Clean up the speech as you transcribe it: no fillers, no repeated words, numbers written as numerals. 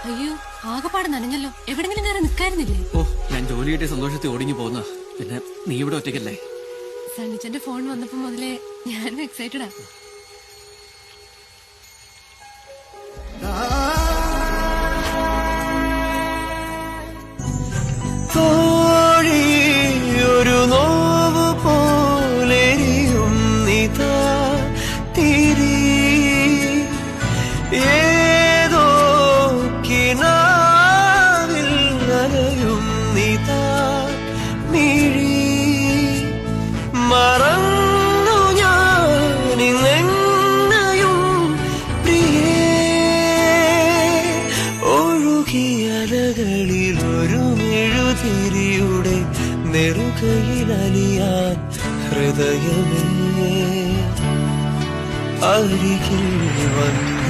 അയ്യോ ആകെപ്പാട് നനഞ്ഞല്ലോ. എവിടെങ്കിലും കയറി നിൽക്കായിരുന്നില്ലേ? ഓ, ഞാൻ ജോലി കിട്ടിയ സന്തോഷത്തിൽ ഒടുങ്ങി പോകുന്ന. പിന്നെ നീ ഇവിടെ ഒറ്റയ്ക്കല്ലേ? സണ്ണിച്ചന്റെ ഫോൺ വന്നപ്പോ മുതലേ ഞാനും എക്സൈറ്റഡാ. ഒരു നോവ് പോലെയും നിതാ തിരി ഏതോ കിനാവിൽ നനയും നിതാ മിഴി മറന്നു ഞാനിന്നെയും പ്രിയേ ഒഴുകിയലകളിൽ ഒരു മെഴുതിരിയുടെ നെറുകയിലലിയാൻ ഹൃദയമേ അരികിൽ വന്നു.